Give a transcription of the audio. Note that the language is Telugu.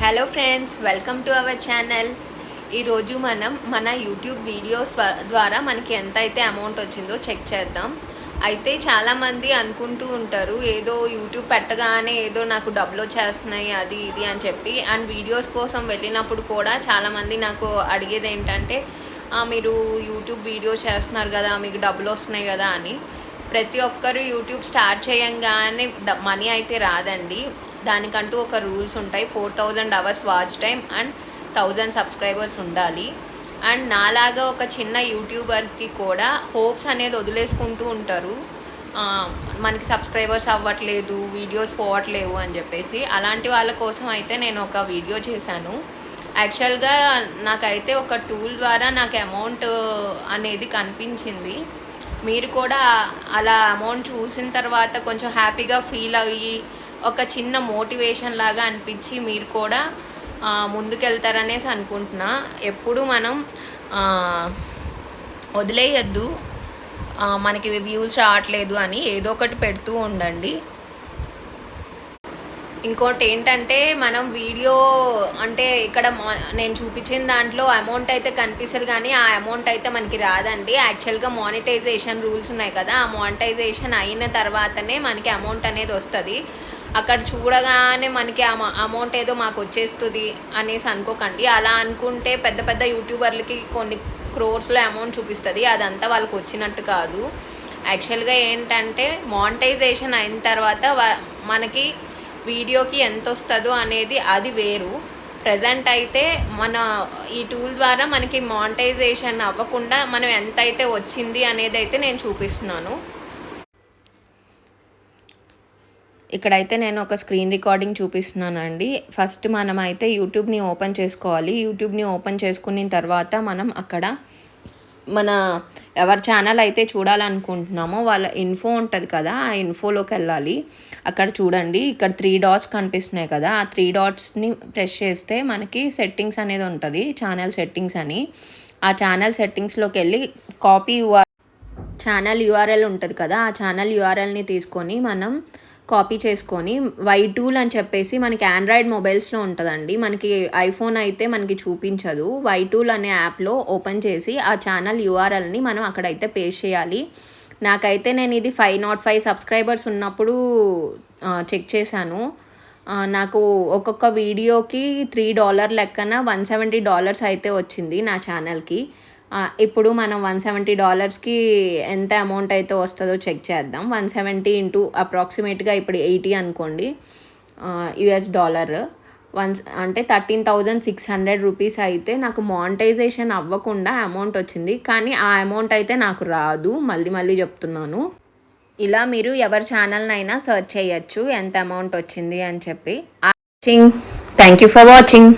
Hello friends, welcome to our channel. ఈరోజు మనం మన యూట్యూబ్ వీడియోస్ ద్వారా మనకి ఎంత అయితే అమౌంట్ వచ్చిందో చెక్ చేద్దాం. అయితే చాలామంది అనుకుంటూ ఉంటారు, ఏదో యూట్యూబ్ పెట్టగానే ఏదో నాకు డబ్బులు వచ్చేస్తున్నాయి అది ఇది అని చెప్పి. అండ్ వీడియోస్ కోసం వెళ్ళినప్పుడు కూడా చాలామంది నాకు అడిగేది ఏంటంటే, మీరు యూట్యూబ్ వీడియో చేస్తున్నారు కదా, మీకు డబ్బులు వస్తున్నాయి కదా అని. ప్రతి ఒక్కరు యూట్యూబ్ స్టార్ట్ చేయంగానే మనీ అయితే రాదండి. దానికంటూ ఒక రూల్స్ ఉంటాయి. 4000 hours watch time and 1000 subscribers ఉండాలి. అండ్ నాలాగా ఒక చిన్న యూట్యూబర్కి కూడా హోప్స్ అనేది వదిలేసుకుంటూ ఉంటారు, మనకి సబ్స్క్రైబర్స్ అవ్వట్లేదు, వీడియోస్ పోవట్లేవు అని చెప్పేసి. అలాంటి వాళ్ళ కోసం అయితే నేను ఒక వీడియో చేశాను. యాక్చువల్గా నాకైతే ఒక టూల్ ద్వారా నాకు అమౌంట్ అనేది కనిపించింది. మీరు కూడా అలా అమౌంట్ చూసిన తర్వాత కొంచెం హ్యాపీగా ఫీల్ అయ్యి ఒక చిన్న మోటివేషన్ లాగా అనిపించి మీరు కూడా ముందుకెళ్తారనేసి అనుకుంటున్నా. ఎప్పుడు మనం వదిలేయద్దు, మనకి వ్యూస్ రావట్లేదు అని ఏదో ఒకటి పెడుతూ ఉండండి. ఇంకోటి ఏంటంటే, మనం వీడియో అంటే ఇక్కడ నేను చూపించిన దాంట్లో అమౌంట్ అయితే కనిపిస్తుంది, కానీ ఆ అమౌంట్ అయితే మనకి రాదండి. యాక్చువల్గా మానిటైజేషన్ రూల్స్ ఉన్నాయి కదా, ఆ మానిటైజేషన్ అయిన తర్వాతనే మనకి అమౌంట్ అనేది వస్తుంది. అక్కడ చూడగానే మనకి అమౌంట్ ఏదో మాకు వచ్చేస్తుంది అనేసి అనుకోకండి. అలా అనుకుంటే పెద్ద పెద్ద యూట్యూబర్లకి కొన్ని క్రోర్స్లో అమౌంట్ చూపిస్తుంది, అదంతా వాళ్ళకి వచ్చినట్టు కాదు. యాక్చువల్గా ఏంటంటే, మానిటైజేషన్ అయిన తర్వాత మనకి వీడియోకి ఎంత వస్తుందో అనేది అది వేరు. ప్రజెంట్ అయితే మన ఈ టూల్ ద్వారా మనకి మానిటైజేషన్ అవ్వకుండా మనం ఎంత అయితే వచ్చింది అనేది అయితే నేను చూపిస్తున్నాను. ఇక్కడైతే నేను ఒక స్క్రీన్ రికార్డింగ్ చూపిస్తున్నానండి. ఫస్ట్ మనం అయితే యూట్యూబ్ని ఓపెన్ చేసుకోవాలి. యూట్యూబ్ని ఓపెన్ చేసుకున్న తర్వాత మనం అక్కడ మన ఎవరి ఛానల్ అయితే చూడాలనుకుంటున్నామో వాళ్ళ ఇన్ఫో ఉంటుంది కదా, ఆ ఇన్ఫోలోకి వెళ్ళాలి. అక్కడ చూడండి, ఇక్కడ 3 డాట్స్ కనిపిస్తున్నాయి కదా, ఆ 3 డాట్స్ని ప్రెస్ చేస్తే మనకి సెట్టింగ్స్ అనేది ఉంటుంది, ఛానల్ సెట్టింగ్స్ అని. ఆ ఛానల్ సెట్టింగ్స్లోకి వెళ్ళి ఛానల్ యూఆర్ఎల్ ఉంటుంది కదా, ఆ ఛానల్ యూఆర్ఎల్ని తీసుకొని మనం కాపీ చేసుకొని వైటూల్ అని చెప్పేసి మనకి ఆండ్రాయిడ్ మొబైల్స్లో ఉంటుందండి. మనకి ఐఫోన్ అయితే మనకి చూపించదు. వైటూల్ అనే యాప్లో ఓపెన్ చేసి ఆ ఛానల్ యూఆర్ఎల్ని మనం అక్కడైతే పేస్ట్ చేయాలి. నాకైతే నేను ఇది 505 సబ్స్క్రైబర్స్ ఉన్నప్పుడు చెక్ చేశాను. నాకు ఒక్కొక్క వీడియోకి $3 లెక్కన $170 అయితే వచ్చింది నా ఛానల్కి. ఇప్పుడు మనం $170కి ఎంత అమౌంట్ అయితే వస్తుందో చెక్ చేద్దాం. 170 ఇంటూ అప్రాక్సిమేట్గా ఇప్పుడు 80 అనుకోండి $. అంటే 13,600 రూపీస్ అయితే నాకు మానిటైజేషన్ అవ్వకుండా అమౌంట్ వచ్చింది. కానీ ఆ అమౌంట్ అయితే నాకు రాదు, మళ్ళీ చెప్తున్నాను. ఇలా మీరు ఎవరి ఛానల్నైనా సెర్చ్ చేయొచ్చు ఎంత అమౌంట్ వచ్చింది అని చెప్పి. Thank you for watching.